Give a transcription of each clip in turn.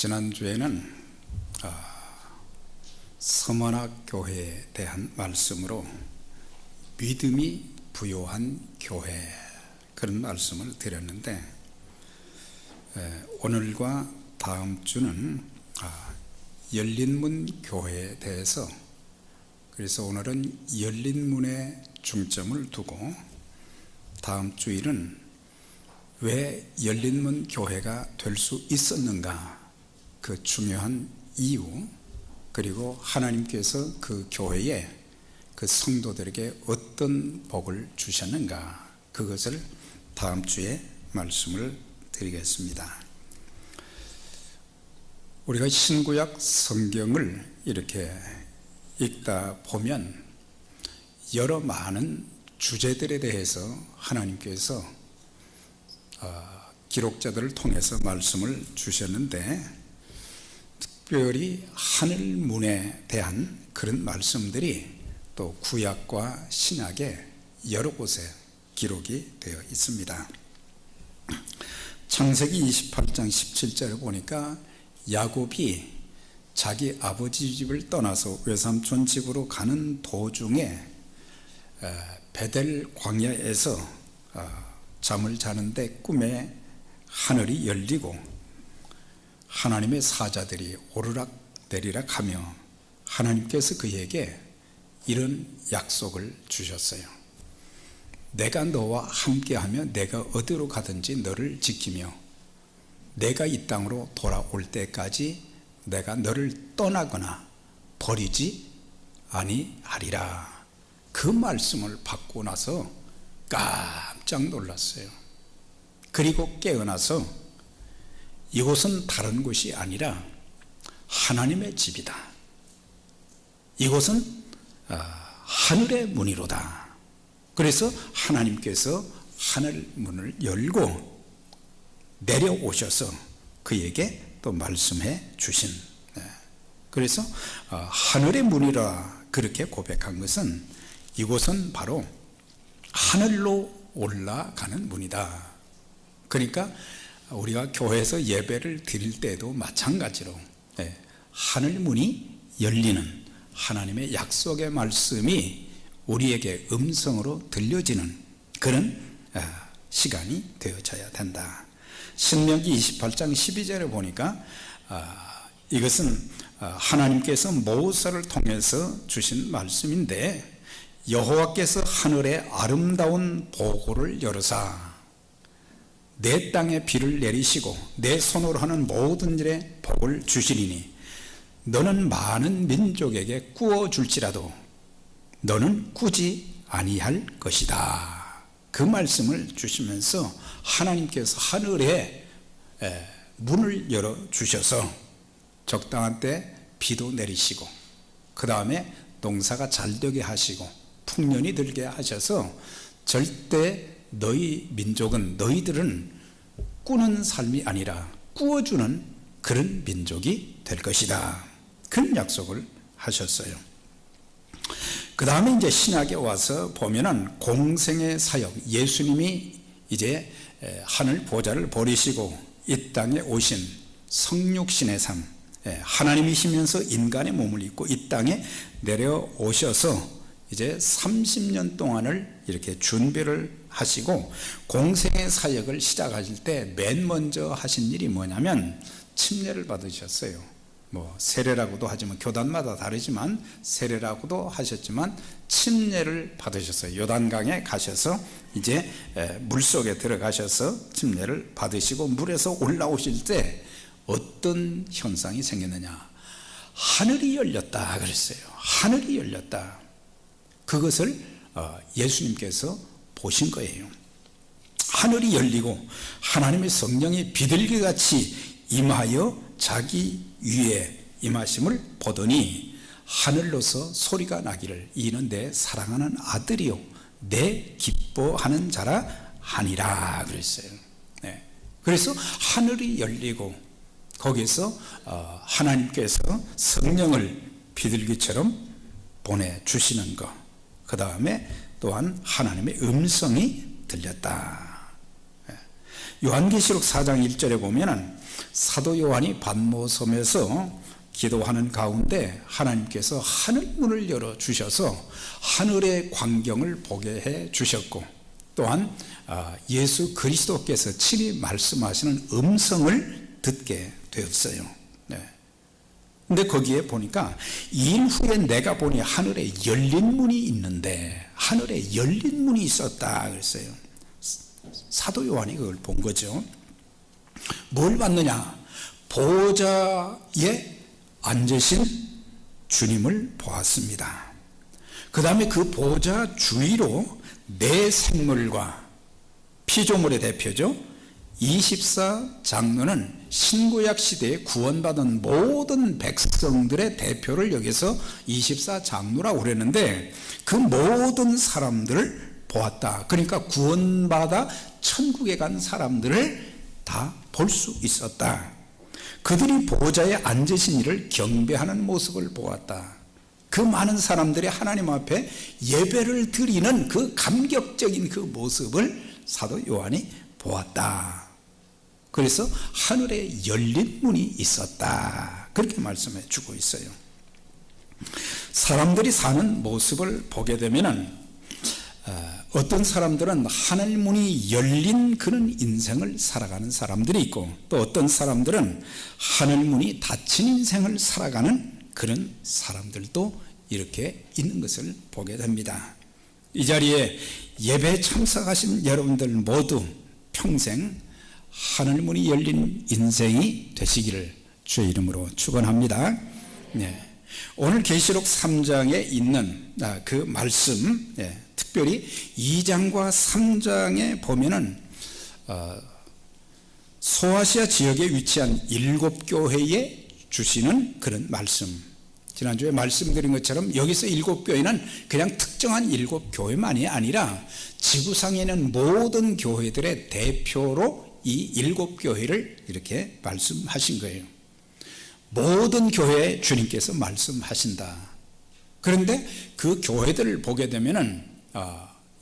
지난주에는 서머나 교회에 대한 말씀으로 믿음이 부요한 교회, 그런 말씀을 드렸는데, 오늘과 다음 주는 열린문 교회에 대해서, 그래서 오늘은 열린문에 중점을 두고, 다음 주일은 왜 열린문 교회가 될 수 있었는가, 그 중요한 이유, 그리고 하나님께서 그 교회에 그 성도들에게 어떤 복을 주셨는가, 그것을 다음 주에 말씀을 드리겠습니다. 우리가 신구약 성경을 이렇게 읽다 보면 여러 많은 주제들에 대해서 하나님께서 기록자들을 통해서 말씀을 주셨는데, 특별히 하늘문에 대한 그런 말씀들이 또 구약과 신약에 여러 곳에 기록이 되어 있습니다. 창세기 28장 17절에 보니까 야곱이 자기 아버지 집을 떠나서 외삼촌 집으로 가는 도중에 베델 광야에서 잠을 자는데 꿈에 하늘이 열리고 하나님의 사자들이 오르락 내리락 하며 하나님께서 그에게 이런 약속을 주셨어요. 내가 너와 함께하며 내가 어디로 가든지 너를 지키며 내가 이 땅으로 돌아올 때까지 내가 너를 떠나거나 버리지 아니하리라. 그 말씀을 받고 나서 깜짝 놀랐어요. 그리고 깨어나서 이곳은 다른 곳이 아니라 하나님의 집이다. 이곳은 하늘의 문이로다. 그래서 하나님께서 하늘 문을 열고 내려오셔서 그에게 또 말씀해 주신, 그래서 하늘의 문이라 그렇게 고백한 것은 이곳은 바로 하늘로 올라가는 문이다. 그러니까 우리가 교회에서 예배를 드릴 때도 마찬가지로 하늘 문이 열리는, 하나님의 약속의 말씀이 우리에게 음성으로 들려지는 그런 시간이 되어져야 된다. 신명기 28장 12절에 보니까 이것은 하나님께서 모세를 통해서 주신 말씀인데, 여호와께서 하늘에 아름다운 보고를 열으사 내 땅에 비를 내리시고 내 손으로 하는 모든 일에 복을 주시리니 너는 많은 민족에게 구워 줄지라도 너는 꾸지 아니할 것이다. 그 말씀을 주시면서 하나님께서 하늘에 문을 열어 주셔서 적당한 때 비도 내리시고, 그 다음에 농사가 잘 되게 하시고 풍년이 들게 하셔서 절대 너희 민족은, 너희들은 꾸는 삶이 아니라 꾸어주는 그런 민족이 될 것이다. 그런 약속을 하셨어요. 그 다음에 이제 신약에 와서 보면은 공생의 사역, 예수님이 이제 하늘 보좌를 버리시고 이 땅에 오신 성육신의 삶, 하나님이시면서 인간의 몸을 입고 이 땅에 내려오셔서 이제 30년 동안을 이렇게 준비를 하시고 공생의 사역을 시작하실 때 맨 먼저 하신 일이 뭐냐면 침례를 받으셨어요. 뭐 세례라고도 하지만 교단마다 다르지만 세례라고도 하셨지만 침례를 받으셨어요. 요단강에 가셔서 이제 물속에 들어가셔서 침례를 받으시고 물에서 올라오실 때 어떤 현상이 생겼느냐, 하늘이 열렸다 그랬어요. 하늘이 열렸다. 그것을 예수님께서 보신 거예요. 하늘이 열리고 하나님의 성령이 비둘기같이 임하여 자기 위에 임하심을 보더니 하늘로서 소리가 나기를 이는 내 사랑하는 아들이요 내 기뻐하는 자라 하니라 그랬어요. 그래서 하늘이 열리고 거기서 하나님께서 성령을 비둘기처럼 보내주시는 것, 그 다음에 또한 하나님의 음성이 들렸다. 요한계시록 4장 1절에 보면은 사도 요한이 반모섬에서 기도하는 가운데 하나님께서 하늘 문을 열어주셔서 하늘의 광경을 보게 해 주셨고, 또한 예수 그리스도께서 친히 말씀하시는 음성을 듣게 되었어요. 근데 거기에 보니까 2일 후에 내가 보니 하늘에 열린 문이 있는데, 하늘에 열린 문이 있었다 그랬어요. 사도 요한이 그걸 본 거죠. 뭘 봤느냐? 보좌에 앉으신 주님을 보았습니다. 그 다음에 그 보좌 주위로 네 생물과, 피조물의 대표죠, 24장로는 신구약 시대에 구원받은 모든 백성들의 대표를 여기서 24장로라고 그랬는데, 그 모든 사람들을 보았다. 그러니까 구원받아 천국에 간 사람들을 다 볼 수 있었다. 그들이 보좌에 앉으신 이를 경배하는 모습을 보았다. 그 많은 사람들이 하나님 앞에 예배를 드리는 그 감격적인 그 모습을 사도 요한이 보았다. 그래서 하늘에 열린 문이 있었다. 그렇게 말씀해 주고 있어요. 사람들이 사는 모습을 보게 되면은 어떤 사람들은 하늘 문이 열린 그런 인생을 살아가는 사람들이 있고, 또 어떤 사람들은 하늘 문이 닫힌 인생을 살아가는 그런 사람들도 이렇게 있는 것을 보게 됩니다. 이 자리에 예배에 참석하신 여러분들 모두 평생 하늘 문이 열린 인생이 되시기를 주의 이름으로 축원합니다. 오늘 계시록 3장에 있는 그 말씀, 특별히 2장과 3장에 보면은 소아시아 지역에 위치한 7교회에 주시는 그런 말씀, 지난주에 말씀드린 것처럼 여기서 7교회는 그냥 특정한 7교회만이 아니라 지구상에 있는 모든 교회들의 대표로 이 7교회를 이렇게 말씀하신 거예요. 모든 교회에 주님께서 말씀하신다. 그런데 그 교회들을 보게 되면은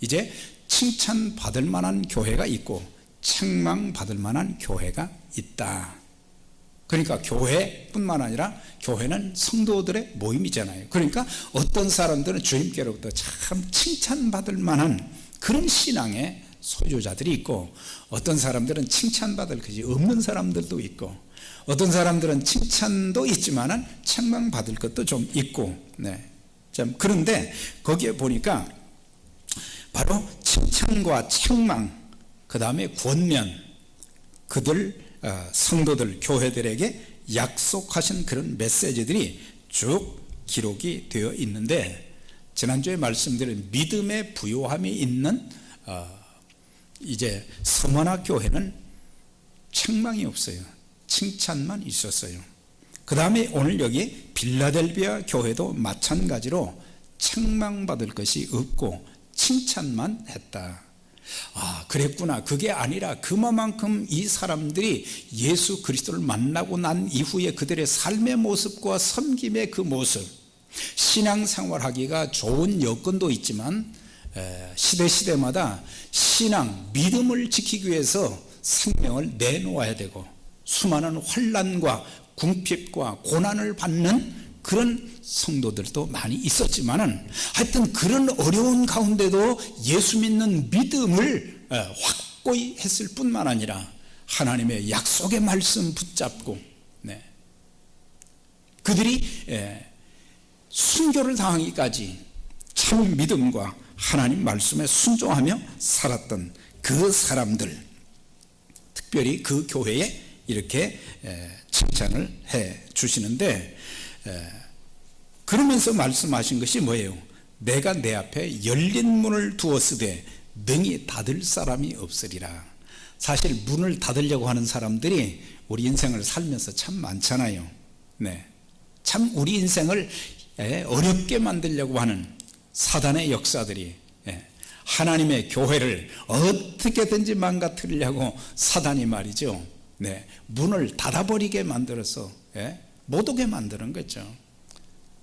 이제 칭찬받을 만한 교회가 있고 책망받을 만한 교회가 있다. 그러니까 교회뿐만 아니라 교회는 성도들의 모임이잖아요. 그러니까 어떤 사람들은 주님께로부터 참 칭찬받을 만한 그런 신앙의 소유자들이 있고, 어떤 사람들은 칭찬받을 것이 없는 사람들도 있고, 어떤 사람들은 칭찬도 있지만은 책망받을 것도 좀 있고, 그런데 거기에 보니까 바로 칭찬과 책망, 그 다음에 권면, 그들 성도들, 교회들에게 약속하신 그런 메시지들이 쭉 기록이 되어 있는데, 지난주에 말씀드린 믿음의 부요함이 있는 이제 서머나 교회는 책망이 없어요. 칭찬만 있었어요. 그 다음에 오늘 여기 빌라델비아 교회도 마찬가지로 책망받을 것이 없고 칭찬만 했다. 그랬구나. 그게 아니라 그만큼 이 사람들이 예수 그리스도를 만나고 난 이후에 그들의 삶의 모습과 섬김의 그 모습, 신앙생활하기가 좋은 여건도 있지만 시대마다 신앙, 믿음을 지키기 위해서 생명을 내놓아야 되고, 수많은 환난과 궁핍과 고난을 받는 그런 성도들도 많이 있었지만은, 하여튼 그런 어려운 가운데도 예수 믿는 믿음을 확고히 했을 뿐만 아니라 하나님의 약속의 말씀 붙잡고, 그들이 순교를 당하기까지 참 믿음과 하나님 말씀에 순종하며 살았던 그 사람들, 특별히 그 교회에 이렇게 칭찬을 해 주시는데, 그러면서 말씀하신 것이 뭐예요? 내가 내 앞에 열린 문을 두었으되 능히 닫을 사람이 없으리라. 사실 문을 닫으려고 하는 사람들이 우리 인생을 살면서 참 많잖아요. 참 우리 인생을 어렵게 만들려고 하는 사단의 역사들이, 하나님의 교회를 어떻게든지 망가뜨리려고 사단이 말이죠, 문을 닫아버리게 만들어서 못 오게 만드는 거죠.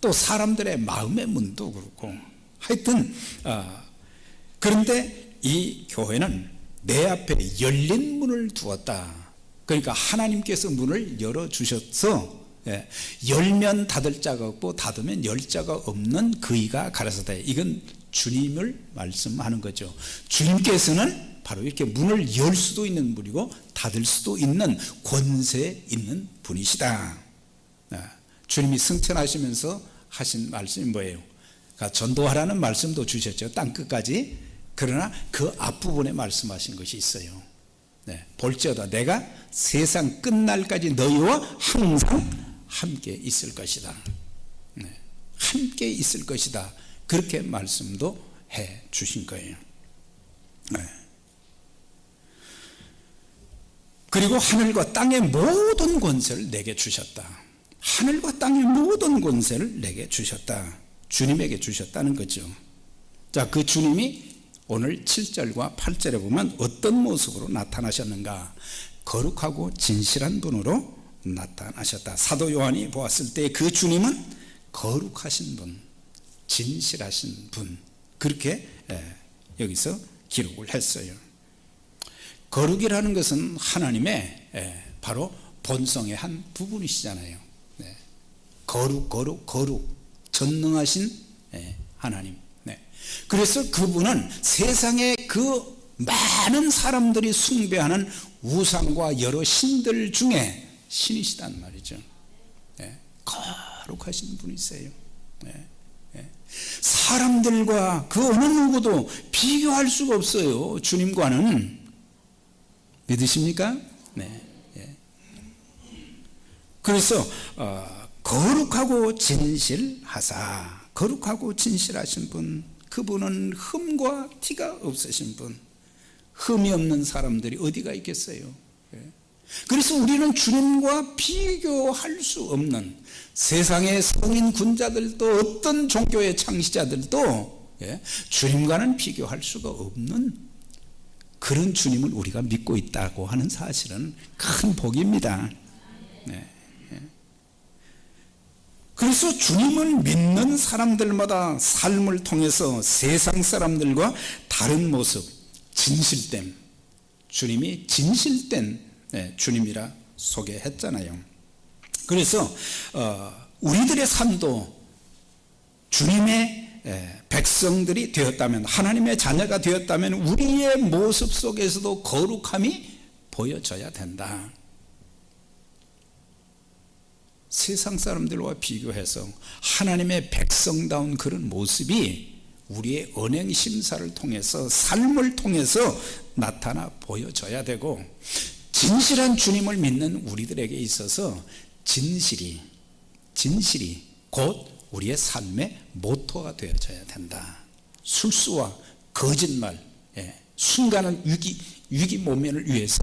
또 사람들의 마음의 문도 그렇고, 하여튼 그런데 이 교회는 내 앞에 열린 문을 두었다. 그러니까 하나님께서 문을 열어주셔서 열면 닫을 자가 없고 닫으면 열 자가 없는 그이가 가라사대. 이건 주님을 말씀하는 거죠. 주님께서는 바로 이렇게 문을 열 수도 있는 분이고 닫을 수도 있는 권세 있는 분이시다. 주님이 승천하시면서 하신 말씀이 뭐예요? 그러니까 전도하라는 말씀도 주셨죠. 땅끝까지. 그러나 그 앞부분에 말씀하신 것이 있어요. 볼지어다 내가 세상 끝날까지 너희와 항상 함께 있을 것이다. 함께 있을 것이다. 그렇게 말씀도 해 주신 거예요. 그리고 하늘과 땅의 모든 권세를 내게 주셨다. 하늘과 땅의 모든 권세를 내게 주셨다. 주님에게 주셨다는 거죠. 자, 그 주님이 오늘 7절과 8절에 보면 어떤 모습으로 나타나셨는가? 거룩하고 진실한 분으로 나타나셨다. 사도 요한이 보았을 때 그 주님은 거룩하신 분, 진실하신 분, 그렇게 여기서 기록을 했어요. 거룩이라는 것은 하나님의 바로 본성의 한 부분이시잖아요. 거룩 전능하신 하나님. 그래서 그분은 세상의 그 많은 사람들이 숭배하는 우상과 여러 신들 중에 신이시단 말이죠. 거룩하신 분이세요. 사람들과 그 어느 누구도 비교할 수가 없어요. 주님과는. 믿으십니까? 그래서 거룩하고 진실하사, 거룩하고 진실하신 분, 그분은 흠과 티가 없으신 분. 흠이 없는 사람들이 어디가 있겠어요? 그래서 우리는 주님과 비교할 수 없는, 세상의 성인 군자들도 어떤 종교의 창시자들도 주님과는 비교할 수가 없는 그런 주님을 우리가 믿고 있다고 하는 사실은 큰 복입니다. 그래서 주님을 믿는 사람들마다 삶을 통해서 세상 사람들과 다른 모습, 진실됨, 주님이 진실된 주님이라 소개했잖아요. 그래서 우리들의 삶도 주님의 백성들이 되었다면, 하나님의 자녀가 되었다면 우리의 모습 속에서도 거룩함이 보여져야 된다. 세상 사람들과 비교해서 하나님의 백성다운 그런 모습이 우리의 언행 심사를 통해서, 삶을 통해서 나타나 보여져야 되고, 진실한 주님을 믿는 우리들에게 있어서 진실이 곧 우리의 삶의 모토가 되어져야 된다. 술수와 거짓말, 순간의 위기 모면을 위해서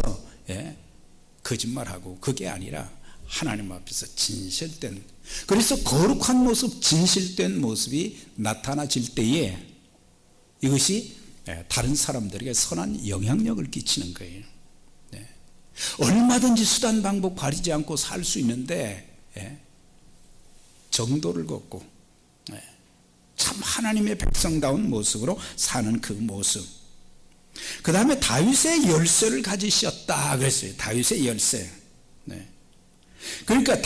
거짓말하고, 그게 아니라 하나님 앞에서 진실된, 그래서 거룩한 모습, 진실된 모습이 나타나질 때에 이것이 다른 사람들에게 선한 영향력을 끼치는 거예요. 얼마든지 수단 방법 가리지 않고 살 수 있는데 정도를 걷고 참 하나님의 백성다운 모습으로 사는 그 모습. 그 다음에 다윗의 열쇠를 가지셨다 그랬어요. 다윗의 열쇠. 그러니까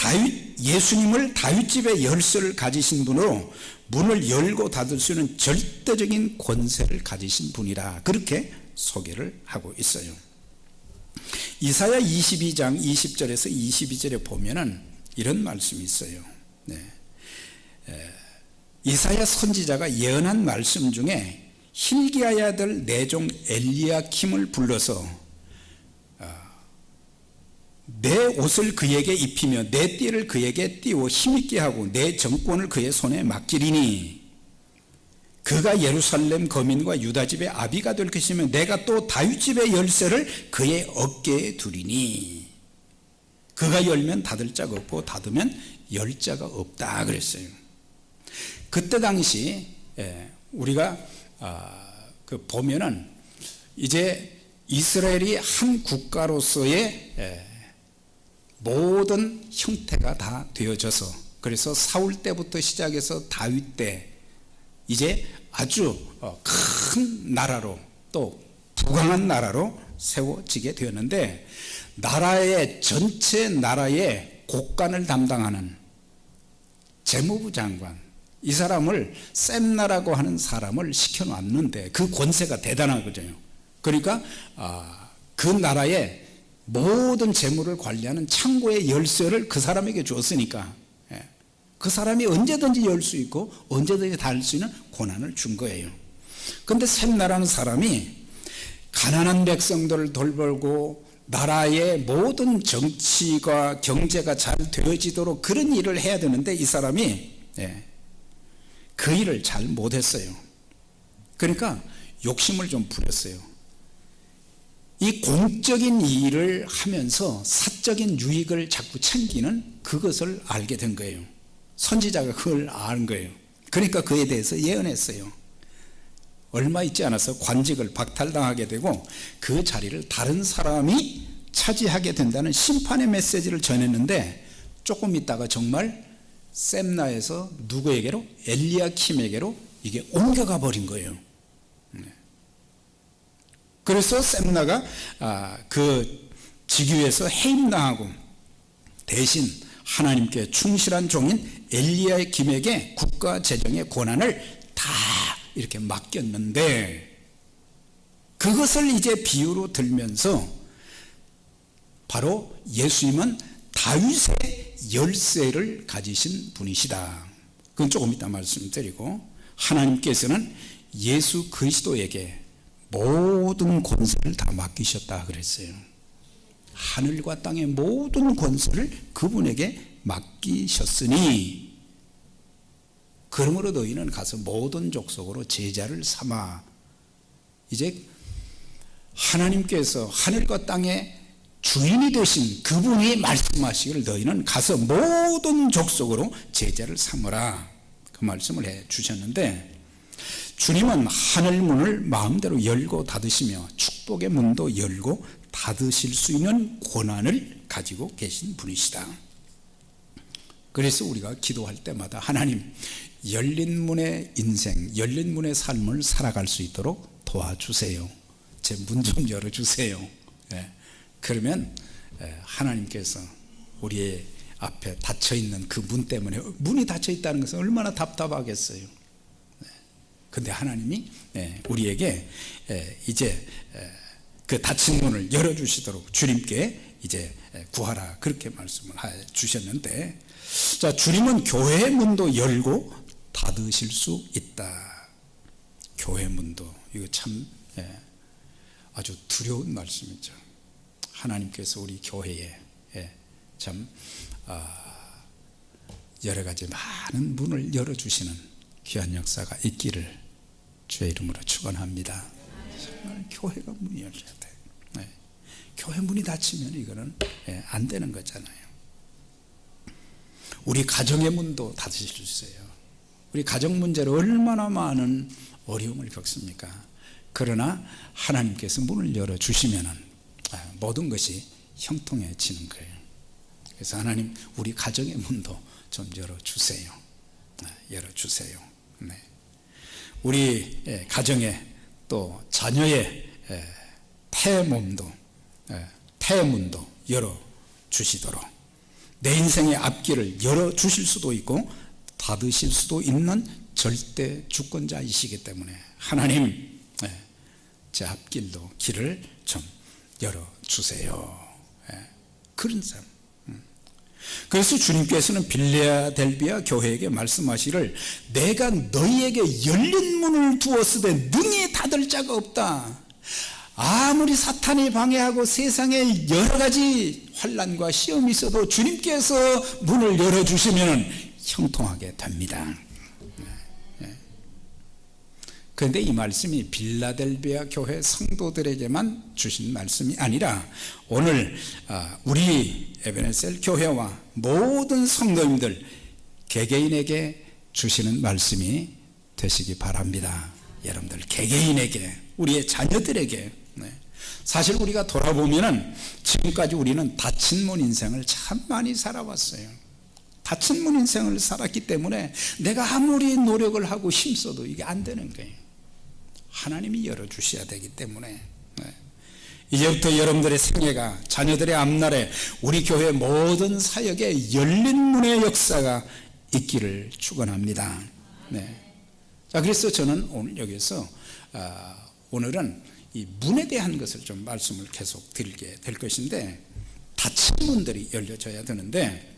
예수님을 다윗집의 열쇠를 가지신 분으로 문을 열고 닫을 수 있는 절대적인 권세를 가지신 분이라, 그렇게 소개를 하고 있어요. 이사야 22장 20절에서 22절에 보면은 이런 말씀이 있어요. 이사야 선지자가 예언한 말씀 중에 hil기야의 아들 내종 엘리야킴을 불러서 내 옷을 그에게 입히며 내 띠를 그에게 띄워 힘있게 하고 내 정권을 그의 손에 맡기리니 그가 예루살렘 거민과 유다 집의 아비가 될 것이며 내가 또 다윗 집의 열쇠를 그의 어깨에 두리니 그가 열면 닫을 자가 없고 닫으면 열 자가 없다 그랬어요. 그때 당시 우리가 보면은 이제 이스라엘이 한 국가로서의 모든 형태가 다 되어져서, 그래서 사울 때부터 시작해서 다윗 때 이제 아주 큰 나라로, 또 부강한 나라로 세워지게 되었는데, 나라의 전체 나라의 곳간을 담당하는 재무부 장관, 이 사람을 셈나라고 하는 사람을 시켜놨는데 그 권세가 대단하거든요. 그러니까 그 나라의 모든 재물을 관리하는 창고의 열쇠를 그 사람에게 줬으니까 그 사람이 언제든지 열 수 있고 언제든지 닫을 수 있는 권한을 준 거예요. 그런데 셈나라는 사람이 가난한 백성들을 돌보고 나라의 모든 정치가 경제가 잘 되어지도록 그런 일을 해야 되는데 이 사람이 그 일을 잘 못했어요. 그러니까 욕심을 좀 부렸어요. 이 공적인 일을 하면서 사적인 유익을 자꾸 챙기는 그것을 알게 된 거예요. 선지자가 그걸 아는 거예요. 그러니까 그에 대해서 예언했어요. 얼마 있지 않아서 관직을 박탈당하게 되고 그 자리를 다른 사람이 차지하게 된다는 심판의 메시지를 전했는데 조금 있다가 정말 셈나에서 누구에게로? 엘리야킴에게로 이게 옮겨가 버린 거예요. 그래서 셈나가 그 직위에서 해임당하고 대신 하나님께 충실한 종인 엘리야킴에게 국가 재정의 권한을 다 이렇게 맡겼는데 그것을 이제 비유로 들면서 바로 예수님은 다윗의 열쇠를 가지신 분이시다. 그건 조금 이따 말씀드리고 하나님께서는 예수 그리스도에게 모든 권세를 다 맡기셨다 그랬어요. 하늘과 땅의 모든 권세를 그분에게 맡기셨으니 그러므로 너희는 가서 모든 족속으로 제자를 삼아. 이제 하나님께서 하늘과 땅의 주인이 되신 그분이 말씀하시기를 너희는 가서 모든 족속으로 제자를 삼으라, 그 말씀을 해 주셨는데 주님은 하늘 문을 마음대로 열고 닫으시며 축복의 문도 열고 닫으실 수 있는 권한을 가지고 계신 분이시다. 그래서 우리가 기도할 때마다 하나님 열린 문의 인생, 열린 문의 삶을 살아갈 수 있도록 도와주세요. 제 문 좀 열어주세요. 그러면 하나님께서 우리의 앞에 닫혀있는 그 문 때문에, 문이 닫혀있다는 것은 얼마나 답답하겠어요. 근데 하나님이 우리에게 이제 그 닫힌 문을 열어주시도록 주님께 이제 구하라, 그렇게 말씀을 해 주셨는데, 자, 주님은 교회의 문도 열고 닫으실 수 있다. 교회 문도, 이거 참 아주 두려운 말씀이죠. 하나님께서 우리 교회에 참 여러 가지 많은 문을 열어주시는 귀한 역사가 있기를 주의 이름으로 축원합니다. 정말 교회가 문이 열려야 돼. 교회 문이 닫히면 이거는 안 되는 거잖아요. 우리 가정의 문도 닫으실 수 있어요. 우리 가정 문제로 얼마나 많은 어려움을 겪습니까? 그러나 하나님께서 문을 열어주시면 모든 것이 형통해지는 거예요. 그래서 하나님 우리 가정의 문도 좀 열어주세요. 열어주세요. 우리 가정의 또 자녀의 태몸도, 태문도 열어주시도록 내 인생의 앞길을 열어주실 수도 있고 닫으실 수도 있는 절대 주권자이시기 때문에 하나님 제 앞길도 길을 좀 열어주세요. 그런 삶. 그래서 주님께서는 빌레아델비아 교회에게 말씀하시기를 내가 너희에게 열린 문을 두었으되 능히 닫을 자가 없다. 아무리 사탄이 방해하고 세상에 여러 가지 환난과 시험이 있어도 주님께서 문을 열어주시면 형통하게 됩니다. 그런데 이 말씀이 빌라델비아 교회 성도들에게만 주신 말씀이 아니라 오늘 우리 에베네셀 교회와 모든 성도님들 개개인에게 주시는 말씀이 되시기 바랍니다. 여러분들 개개인에게, 우리의 자녀들에게. 사실 우리가 돌아보면은 지금까지 우리는 닫힌 문 인생을 참 많이 살아왔어요. 닫힌 문 인생을 살았기 때문에 내가 아무리 노력을 하고 힘써도 이게 안 되는 거예요. 하나님이 열어주셔야 되기 때문에 이제부터 여러분들의 생애가, 자녀들의 앞날에 우리 교회 모든 사역에 열린 문의 역사가 있기를 축원합니다. 네. 자, 그래서 저는 오늘 여기서 오늘은 이 문에 대한 것을 좀 말씀을 계속 드리게 될 것인데, 닫힌 문들이 열려져야 되는데,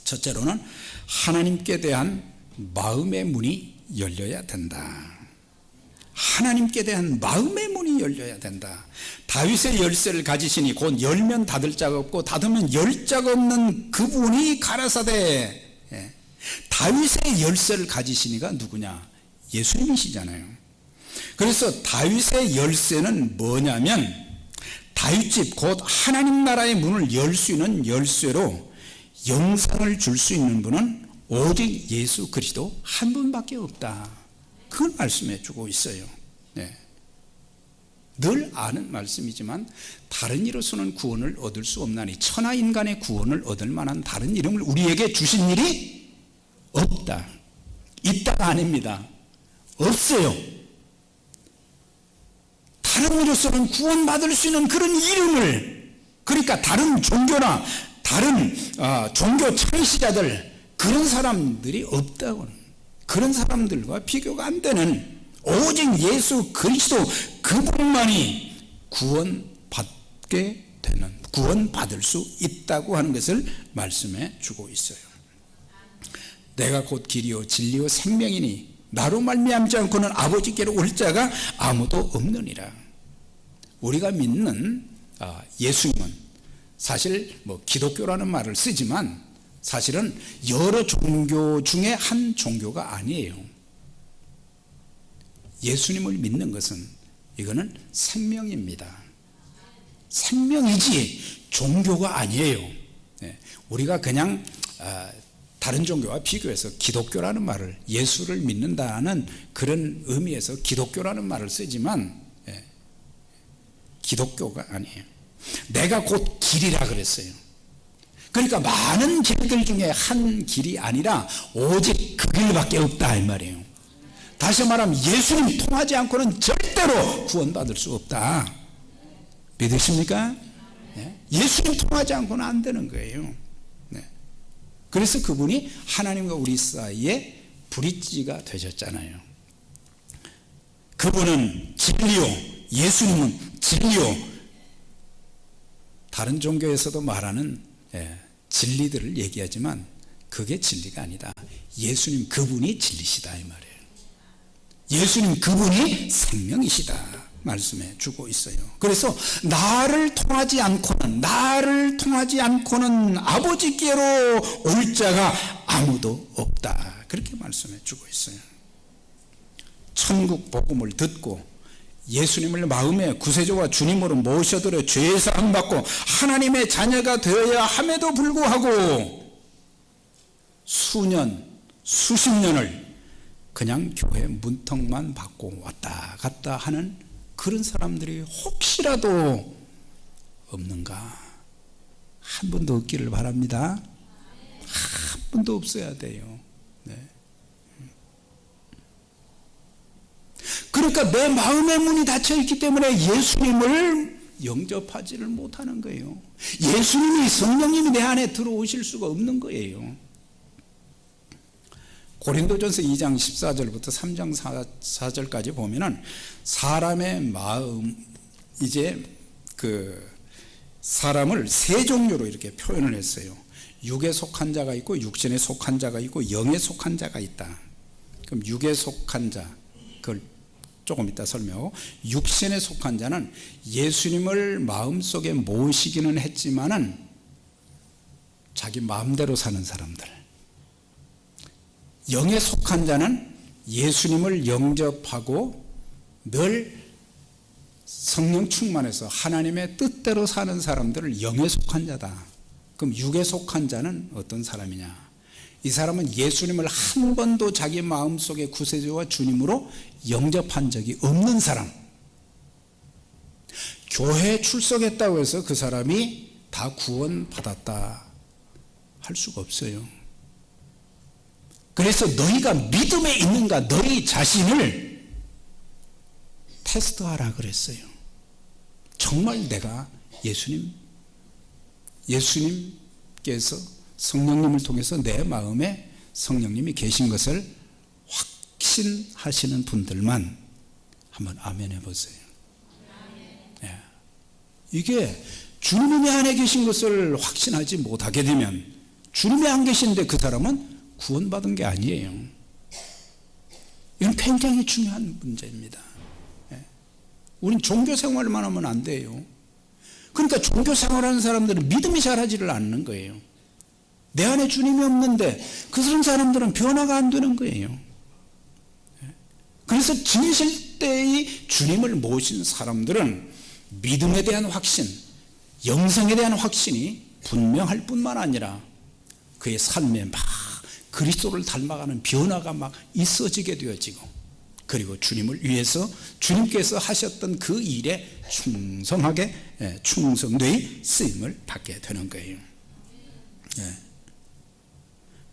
첫째로는 하나님께 대한 마음의 문이 열려야 된다. 하나님께 대한 마음의 문이 열려야 된다. 다윗의 열쇠를 가지시니 곧 열면 닫을 자가 없고 닫으면 열 자가 없는 그분이 가라사대. 다윗의 열쇠를 가지시니가 누구냐? 예수님이시잖아요. 그래서 다윗의 열쇠는 뭐냐면, 다윗집 곧 하나님 나라의 문을 열 수 있는 열쇠로 영생을 줄 수 있는 분은 오직 예수 그리스도 한 분밖에 없다. 그걸 말씀해 주고 있어요. 네. 늘 아는 말씀이지만 다른 이로서는 구원을 얻을 수 없나니 천하 인간의 구원을 얻을 만한 다른 이름을 우리에게 주신 일이 없다. 있다가 아닙니다. 없어요. 다른 이로서는 구원받을 수 있는 그런 이름을, 그러니까 다른 종교나 다른 종교 창시자들, 그런 사람들이 없다고는, 그런 사람들과 비교가 안 되는 오직 예수 그리스도 그분만이 구원받게 되는, 구원받을 수 있다고 하는 것을 말씀해 주고 있어요. 내가 곧 길이요 진리요 생명이니 나로 말미암지 않고는 아버지께로 올 자가 아무도 없느니라. 우리가 믿는 예수님은 사실 기독교라는 말을 쓰지만 사실은 여러 종교 중에 한 종교가 아니에요. 예수님을 믿는 것은 이거는 생명입니다. 생명이지 종교가 아니에요. 우리가 그냥 다른 종교와 비교해서 기독교라는 말을, 예수를 믿는다는 그런 의미에서 기독교라는 말을 쓰지만 기독교가 아니에요. 내가 곧 길이라 그랬어요. 그러니까 많은 길들 중에 한 길이 아니라 오직 그 길밖에 없다 이 말이에요. 다시 말하면 예수님 통하지 않고는 절대로 구원받을 수 없다. 믿으십니까? 예수님 통하지 않고는 안 되는 거예요. 그래서 그분이 하나님과 우리 사이에 브릿지가 되셨잖아요. 그분은 진리요, 예수님은 진리요. 다른 종교에서도 말하는 진리들을 얘기하지만 그게 진리가 아니다. 예수님 그분이 진리시다 이 말이에요. 예수님 그분이 생명이시다 말씀해 주고 있어요. 그래서 나를 통하지 않고는 아버지께로 올 자가 아무도 없다, 그렇게 말씀해 주고 있어요. 천국 복음을 듣고 예수님을 마음의 구세주와 주님으로 모셔들어 죄 사함 받고 하나님의 자녀가 되어야 함에도 불구하고 수년, 수십 년을 그냥 교회 문턱만 받고 왔다 갔다 하는 그런 사람들이 혹시라도 없는가? 한 분도 없기를 바랍니다. 한 분도 없어야 돼요. 그러니까 내 마음의 문이 닫혀 있기 때문에 예수님을 영접하지를 못하는 거예요. 예수님이, 성령님이 내 안에 들어오실 수가 없는 거예요. 고린도전서 2장 14절부터 3장 4절까지 보면은 사람의 마음, 이제 사람을 세 종류로 이렇게 표현을 했어요. 육에 속한 자가 있고 육신에 속한 자가 있고 영에 속한 자가 있다. 그럼 육에 속한 자, 그걸 조금 이따 설명하고, 육신에 속한 자는 예수님을 마음속에 모시기는 했지만은 자기 마음대로 사는 사람들. 영에 속한 자는 예수님을 영접하고 늘 성령 충만해서 하나님의 뜻대로 사는 사람들을 영에 속한 자다. 그럼 육에 속한 자는 어떤 사람이냐? 이 사람은 예수님을 한 번도 자기 마음속에 구세주와 주님으로 영접한 적이 없는 사람. 교회에 출석했다고 해서 그 사람이 다 구원받았다 할 수가 없어요. 그래서 너희가 믿음에 있는가, 너희 자신을 테스트하라 그랬어요. 정말 내가 예수님께서 성령님을 통해서 내 마음에 성령님이 계신 것을 확신하시는 분들만 한번 아멘 해보세요. 네. 이게 주님이 내 안에 계신 것을 확신하지 못하게 되면, 주님이 안 계신데 그 사람은 구원받은 게 아니에요. 이건 굉장히 중요한 문제입니다. 우린 종교 생활만 하면 안 돼요. 그러니까 종교 생활하는 사람들은 믿음이 자라지를 않는 거예요. 내 안에 주님이 없는데 그런 사람들은 변화가 안 되는 거예요. 그래서 진실되이 주님을 모신 사람들은 믿음에 대한 확신, 영생에 대한 확신이 분명할 뿐만 아니라 그의 삶에 막 그리스도를 닮아가는 변화가 막 있어지게 되어지고, 그리고 주님을 위해서 주님께서 하셨던 그 일에 충성되이 쓰임을 받게 되는 거예요.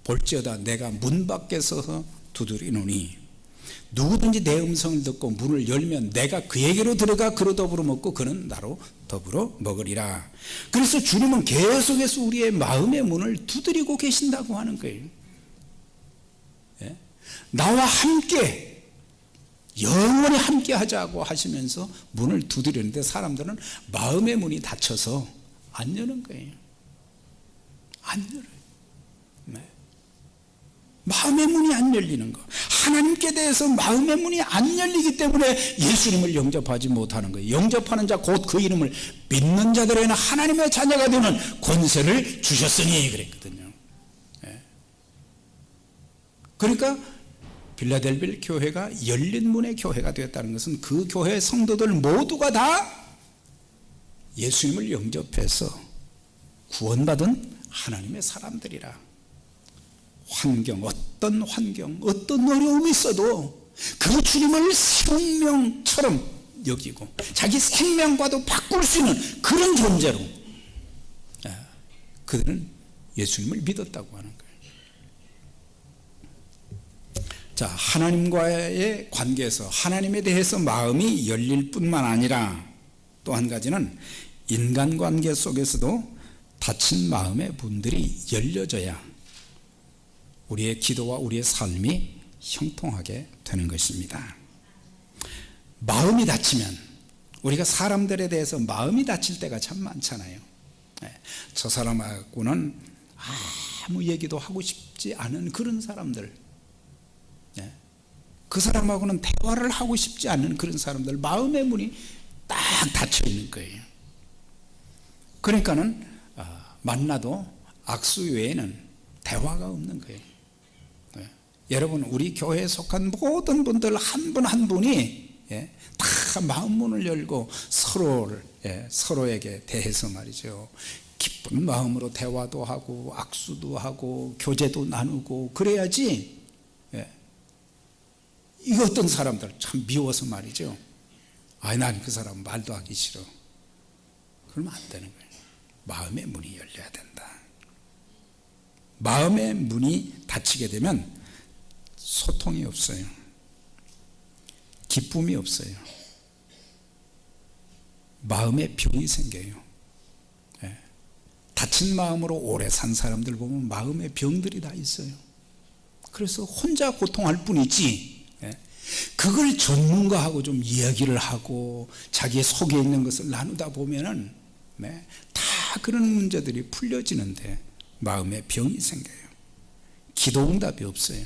볼지어다 내가 문 밖에 서서 두드리노니 누구든지 내 음성을 듣고 문을 열면 내가 그에게로 들어가 그로 더불어 먹고 그는 나로 더불어 먹으리라. 그래서 주님은 계속해서 우리의 마음의 문을 두드리고 계신다고 하는 거예요. 나와 함께 영원히 함께 하자고 하시면서 문을 두드리는데 사람들은 마음의 문이 닫혀서 안 여는 거예요. 안 열어요. 마음의 문이 안 열리는 거, 하나님께 대해서 마음의 문이 안 열리기 때문에 예수님을 영접하지 못하는 거예요. 영접하는 자 곧 그 이름을 믿는 자들에게는 하나님의 자녀가 되는 권세를 주셨으니 그랬거든요. 그러니까 빌라델비아 교회가 열린 문의 교회가 되었다는 것은 그 교회 성도들 모두가 다 예수님을 영접해서 구원받은 하나님의 사람들이라. 어떤 환경, 어떤 어려움이 있어도 그 주님을 생명처럼 여기고 자기 생명과도 바꿀 수 있는 그런 존재로 그들은 예수님을 믿었다고 하는 거예요. 자, 하나님과의 관계에서 하나님에 대해서 마음이 열릴 뿐만 아니라 또 한 가지는 인간관계 속에서도 닫힌 마음의 문들이 열려져야 우리의 기도와 우리의 삶이 형통하게 되는 것입니다. 마음이 닫히면, 우리가 사람들에 대해서 마음이 닫힐 때가 참 많잖아요. 저 사람하고는 아무 얘기도 하고 싶지 않은 그런 사람들, 그 사람하고는 대화를 하고 싶지 않은 그런 사람들, 마음의 문이 딱 닫혀 있는 거예요. 그러니까는 만나도 악수 외에는 대화가 없는 거예요. 여러분, 우리 교회에 속한 모든 분들 한 분 한 분이 다 마음 문을 열고 서로에게 대해서 말이죠, 기쁜 마음으로 대화도 하고 악수도 하고 교제도 나누고 그래야지. 이거 어떤 사람들 참 미워서 말이죠, 난 그 사람 말도 하기 싫어, 그러면 안 되는 거예요. 마음의 문이 열려야 된다. 마음의 문이 닫히게 되면 소통이 없어요. 기쁨이 없어요. 마음에 병이 생겨요. 닫힌 마음으로 오래 산 사람들 보면 마음에 병들이 다 있어요. 그래서 혼자 고통할 뿐이지, 그걸 전문가하고 좀 이야기를 하고 자기의 속에 있는 것을 나누다 보면은 다 그런 문제들이 풀려지는데 마음에 병이 생겨요. 기도응답이 없어요.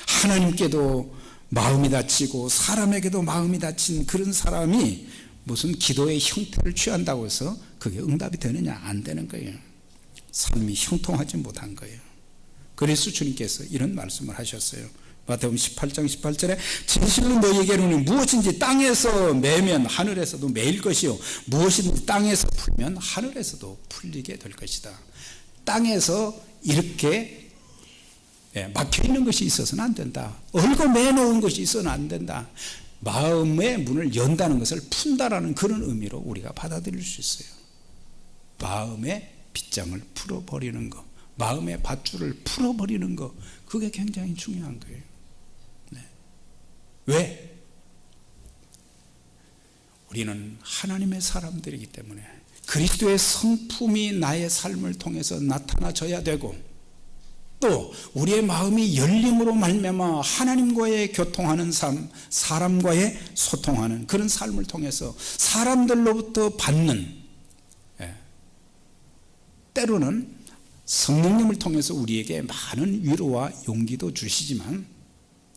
하나님께도 마음이 닫히고 사람에게도 마음이 닫힌 그런 사람이 무슨 기도의 형태를 취한다고 해서 그게 응답이 되느냐? 안 되는 거예요. 삶이 형통하지 못한 거예요. 그래서 주님께서 이런 말씀을 하셨어요. 마태복음 18장 18절에 진실로 너희에게 이르노니 무엇인지 땅에서 매면 하늘에서도 매일 것이요 무엇인지 땅에서 풀면 하늘에서도 풀리게 될 것이다. 땅에서 이렇게 막혀있는 것이 있어서는 안 된다. 얼고 매놓은 것이 있어서는 안 된다. 마음의 문을 연다는 것을 푼다라는 그런 의미로 우리가 받아들일 수 있어요. 마음의 빗장을 풀어버리는 것, 마음의 밧줄을 풀어버리는 것, 그게 굉장히 중요한 거예요. 왜? 우리는 하나님의 사람들이기 때문에 그리스도의 성품이 나의 삶을 통해서 나타나져야 되고, 또 우리의 마음이 열림으로 말미암아 하나님과의 교통하는 삶, 사람과의 소통하는 그런 삶을 통해서 사람들로부터 받는, 때로는 성령님을 통해서 우리에게 많은 위로와 용기도 주시지만,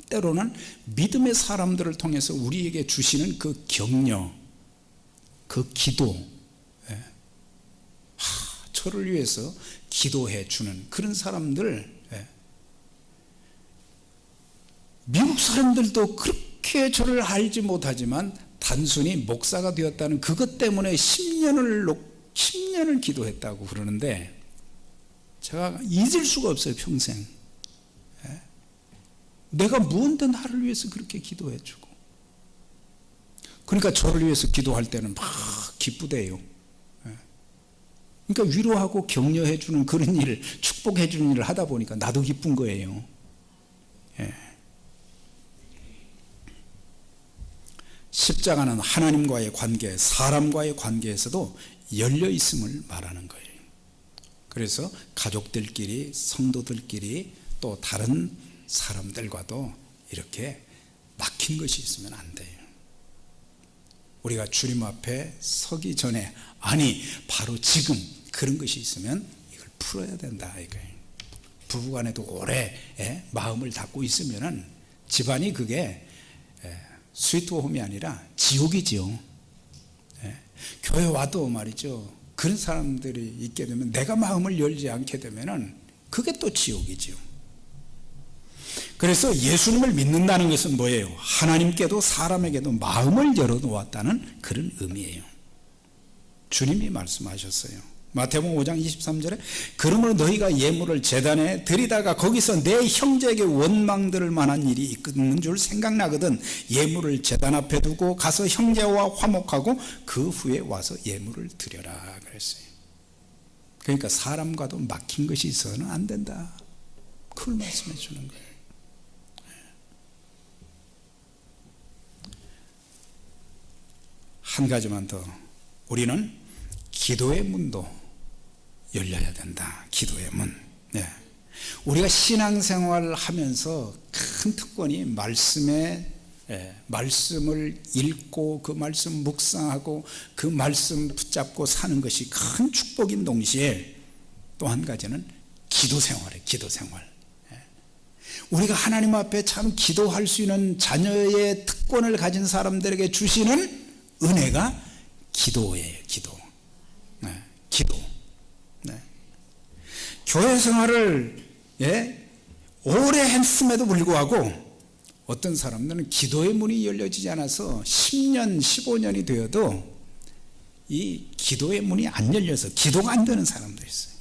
때로는 믿음의 사람들을 통해서 우리에게 주시는 그 격려, 그 기도, 저를 위해서 기도해 주는 그런 사람들, 미국 사람들도 그렇게 저를 알지 못하지만 단순히 목사가 되었다는 그것 때문에 10년을 기도했다고 그러는데, 제가 잊을 수가 없어요. 평생. 내가 무언데 나를 위해서 그렇게 기도해 주고, 그러니까 저를 위해서 기도할 때는 막 기쁘대요. 그러니까 위로하고 격려해 주는 그런 일을, 축복해 주는 일을 하다 보니까 나도 기쁜 거예요. 십자가는 하나님과의 관계, 사람과의 관계에서도 열려 있음을 말하는 거예요. 그래서 가족들끼리, 성도들끼리, 또 다른 사람들과도 이렇게 막힌 것이 있으면 안 돼요. 우리가 주님 앞에 서기 전에, 아니 바로 지금 그런 것이 있으면 이걸 풀어야 된다 이거예요. 부부간에도 오래 마음을 닫고 있으면은 집안이 그게 스위트홈이 아니라 지옥이지요. 교회 와도 말이죠, 그런 사람들이 있게 되면, 내가 마음을 열지 않게 되면은 그게 또 지옥이지요. 그래서 예수님을 믿는다는 것은 뭐예요? 하나님께도 사람에게도 마음을 열어놓았다는 그런 의미예요. 주님이 말씀하셨어요. 마태복음 5장 23절에 그러므로 너희가 예물을 제단에 드리다가 거기서 내 형제에게 원망들을 만한 일이 있는 줄 생각나거든 예물을 제단 앞에 두고 가서 형제와 화목하고 그 후에 와서 예물을 드려라 그랬어요. 그러니까 사람과도 막힌 것이 있어서는 안 된다, 그걸 말씀해 주는 거예요. 한 가지만 더, 우리는 기도의 문도 열려야 된다. 기도의 문. 우리가 신앙생활을 하면서 큰 특권이 말씀을 읽고 그 말씀 묵상하고 그 말씀 붙잡고 사는 것이 큰 축복인 동시에, 또 한 가지는 기도 생활이에요. 기도 생활. 우리가 하나님 앞에 참 기도할 수 있는 자녀의 특권을 가진 사람들에게 주시는 은혜가 기도예요. 기도. 기도. 교회 생활을 오래 했음에도 불구하고 어떤 사람들은 기도의 문이 열려지지 않아서 10년, 15년이 되어도 이 기도의 문이 안 열려서 기도가 안 되는 사람도 있어요.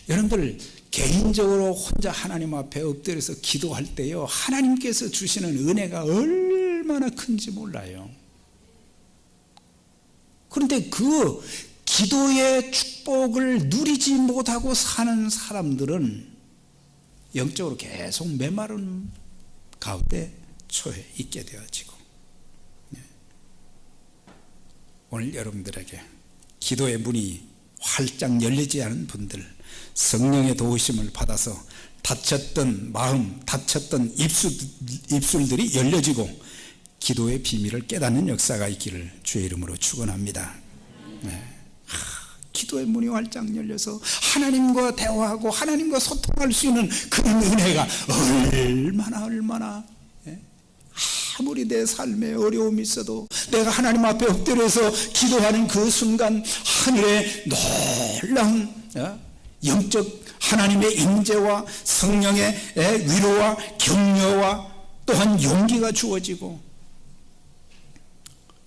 여러분들 개인적으로 혼자 하나님 앞에 엎드려서 기도할 때요, 하나님께서 주시는 은혜가 얼마나 큰지 몰라요. 그런데 그 기도의 축복을 누리지 못하고 사는 사람들은 영적으로 계속 메마른 가운데 처해 있게 되어지고, 오늘 여러분들에게 기도의 문이 활짝 열리지 않은 분들, 성령의 도우심을 받아서 닫혔던 마음, 닫혔던 입술들이 열려지고 기도의 비밀을 깨닫는 역사가 있기를 주의 이름으로 축원합니다. 기도의 문이 활짝 열려서 하나님과 대화하고 하나님과 소통할 수 있는 그런 은혜가 얼마나 아무리 내 삶에 어려움이 있어도 내가 하나님 앞에 엎드려서 기도하는 그 순간 하늘에 놀라운 영적 하나님의 임재와 성령의 위로와 격려와 또한 용기가 주어지고,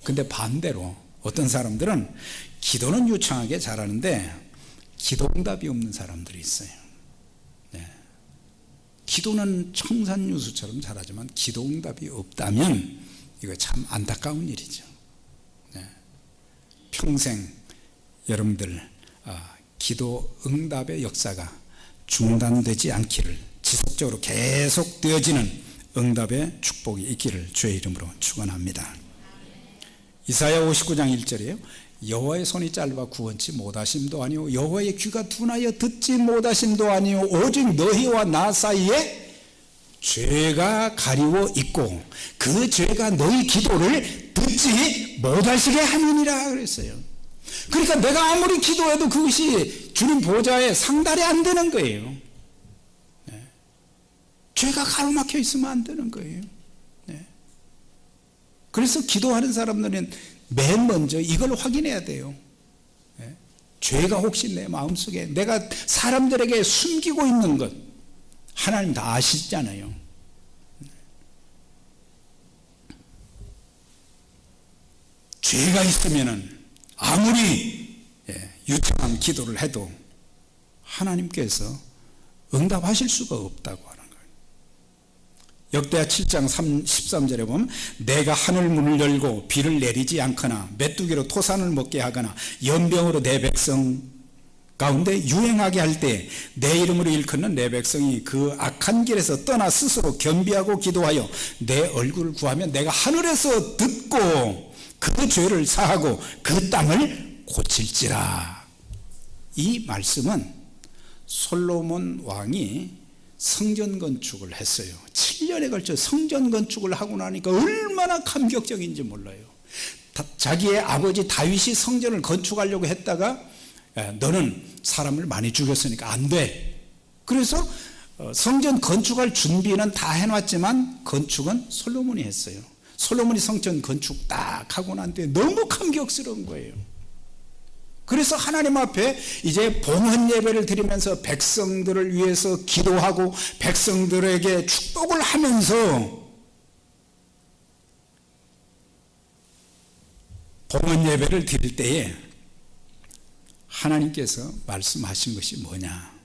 근데 반대로 어떤 사람들은 기도는 유창하게 잘하는데 기도응답이 없는 사람들이 있어요. 기도는 청산유수처럼 잘하지만 기도응답이 없다면 이거 참 안타까운 일이죠. 평생 여러분들 기도응답의 역사가 중단되지 않기를, 지속적으로 계속되어지는 응답의 축복이 있기를 주의 이름으로 축원합니다. 이사야 59장 1절이에요. 여호와의 손이 짧아 구원치 못하심도 아니오 여호와의 귀가 둔하여 듣지 못하심도 아니오 오직 너희와 나 사이에 죄가 가리워 있고 그 죄가 너희 기도를 듣지 못하시게 함이니라 그랬어요. 그러니까 내가 아무리 기도해도 그것이 주님 보좌에 상달이 안 되는 거예요. 네. 죄가 가로막혀 있으면 안 되는 거예요. 네. 그래서 기도하는 사람들은 맨 먼저 이걸 확인해야 돼요. 네. 죄가 혹시 내 마음속에 내가 사람들에게 숨기고 있는 것 하나님 다 아시잖아요. 죄가 있으면은 아무리 유창한 기도를 해도 하나님께서 응답하실 수가 없다고 하는 거예요. 역대하 7장 13절에 보면 내가 하늘 문을 열고 비를 내리지 않거나 메뚜기로 토산을 먹게 하거나 연병으로 내 백성 가운데 유행하게 할 때 내 이름으로 일컫는 내 백성이 그 악한 길에서 떠나 스스로 겸비하고 기도하여 내 얼굴을 구하면 내가 하늘에서 듣고 그 죄를 사하고 그 땅을 고칠지라. 이 말씀은 솔로몬 왕이 성전 건축을 했어요. 7년에 걸쳐 성전 건축을 하고 나니까 얼마나 감격적인지 몰라요. 자기의 아버지 다윗이 성전을 건축하려고 했다가 너는 사람을 많이 죽였으니까 안 돼. 그래서 성전 건축할 준비는 다 해놨지만 건축은 솔로몬이 했어요. 솔로몬이 성전 건축 딱 하고 난 뒤에 너무 감격스러운 거예요. 그래서 하나님 앞에 이제 봉헌 예배를 드리면서 백성들을 위해서 기도하고 백성들에게 축복을 하면서 봉헌 예배를 드릴 때에 하나님께서 말씀하신 것이 뭐냐?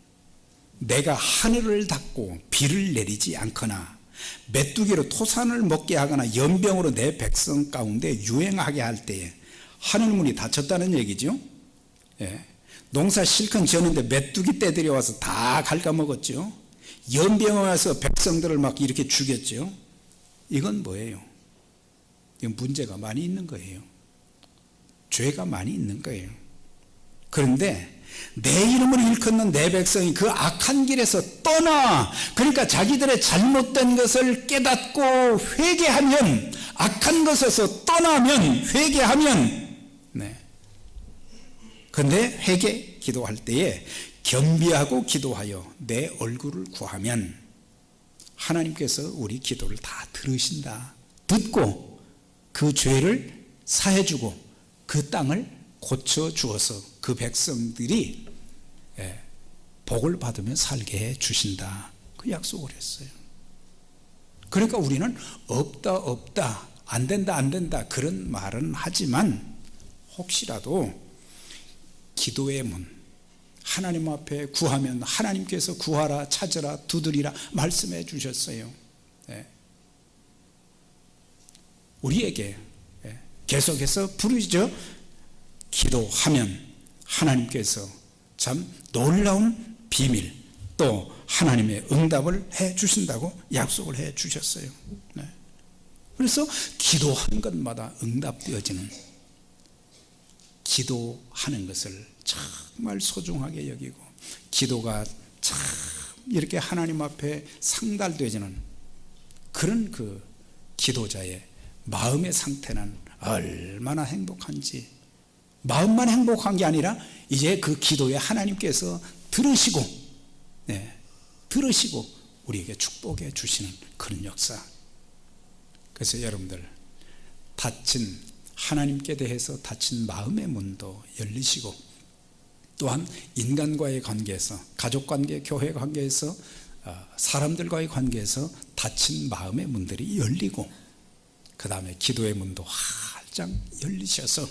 내가 하늘을 닫고 비를 내리지 않거나 메뚜기로 토산을 먹게 하거나 연병으로 내 백성 가운데 유행하게 할 때에 하늘문이 닫혔다는 얘기죠. 예. 농사 실컷 지었는데 메뚜기 떼들이 와서 다 갉아먹었죠. 연병에 와서 백성들을 막 이렇게 죽였죠. 이건 뭐예요? 이건 문제가 많이 있는 거예요. 죄가 많이 있는 거예요. 그런데 내 이름을 일컫는 내 백성이 그 악한 길에서 떠나, 그러니까 자기들의 잘못된 것을 깨닫고 회개하면, 악한 것에서 떠나면, 회개하면, 네. 그런데 회개 기도할 때에 겸비하고 기도하여 내 얼굴을 구하면 하나님께서 우리 기도를 다 들으신다. 듣고 그 죄를 사해주고 그 땅을 고쳐주어서 그 백성들이 복을 받으며 살게 해주신다. 그 약속을 했어요. 그러니까 우리는 없다 안 된다 그런 말은 하지만 혹시라도 기도의 문, 하나님 앞에 구하면 하나님께서 구하라, 찾으라, 두드리라 말씀해 주셨어요. 우리에게 계속해서 부르짖어 기도하면 하나님께서 참 놀라운 비밀, 또 하나님의 응답을 해 주신다고 약속을 해 주셨어요. 그래서 기도하는 것마다 응답되어지는, 기도하는 것을 정말 소중하게 여기고 기도가 참 이렇게 하나님 앞에 상달되어지는 그런 그 기도자의 마음의 상태는 얼마나 행복한지, 마음만 행복한 게 아니라 이제 그 기도에 하나님께서 들으시고 들으시고 우리에게 축복해 주시는 그런 역사. 그래서 여러분들 닫힌, 하나님께 대해서 닫힌 마음의 문도 열리시고, 또한 인간과의 관계에서, 가족관계, 교회 관계에서, 사람들과의 관계에서 닫힌 마음의 문들이 열리고, 그 다음에 기도의 문도 활짝 열리셔서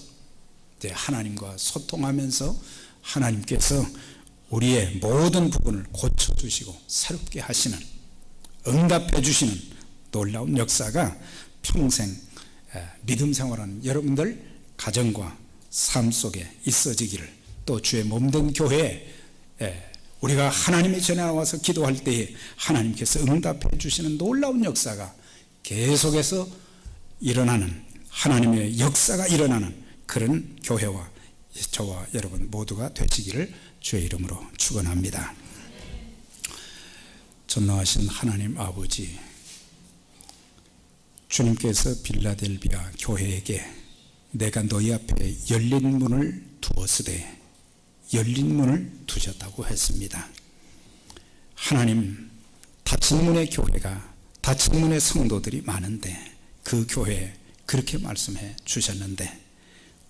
이제 하나님과 소통하면서 하나님께서 우리의 모든 부분을 고쳐주시고 새롭게 하시는, 응답해 주시는 놀라운 역사가 평생 믿음 생활하는 여러분들 가정과 삶 속에 있어지기를, 또 주의 몸된 교회에 우리가 하나님의 전에 나와서 기도할 때에 하나님께서 응답해 주시는 놀라운 역사가 계속해서 일어나는 하나님의 역사가 일어나는 그런 교회와 저와 여러분 모두가 되시기를 주의 이름으로 축원합니다. 전능하신 하나님 아버지, 주님께서 빌라델비아 교회에게 내가 너희 앞에 열린 문을 두었으되 열린 문을 두셨다고 했습니다. 하나님, 닫힌 문의 교회가, 닫힌 문의 성도들이 많은데 그 교회에 그렇게 말씀해 주셨는데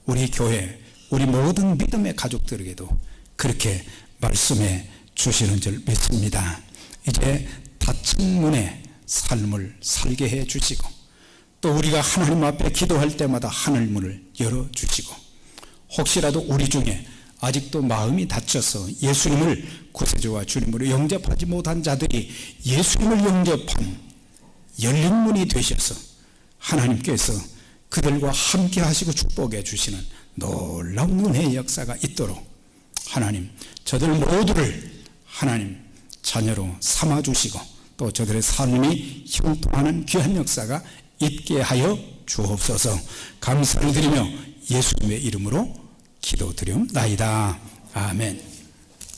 우리 교회, 우리 모든 믿음의 가족들에게도 그렇게 말씀해 주시는 줄 믿습니다. 이제 닫힌 문의 삶을 살게 해 주시고 또 우리가 하나님 앞에 기도할 때마다 하늘문을 열어주시고 혹시라도 우리 중에 아직도 마음이 닫혀서 예수님을 구세주와 주님으로 영접하지 못한 자들이 예수님을 영접한 열린 문이 되셔서 하나님께서 그들과 함께 하시고 축복해 주시는 놀라운 은혜의 역사가 있도록 하나님, 저들 모두를 하나님 자녀로 삼아주시고 또 저들의 삶이 형통하는 귀한 역사가 있게 하여 주옵소서. 감사를 드리며 예수님의 이름으로 기도드리옵나이다. 아멘.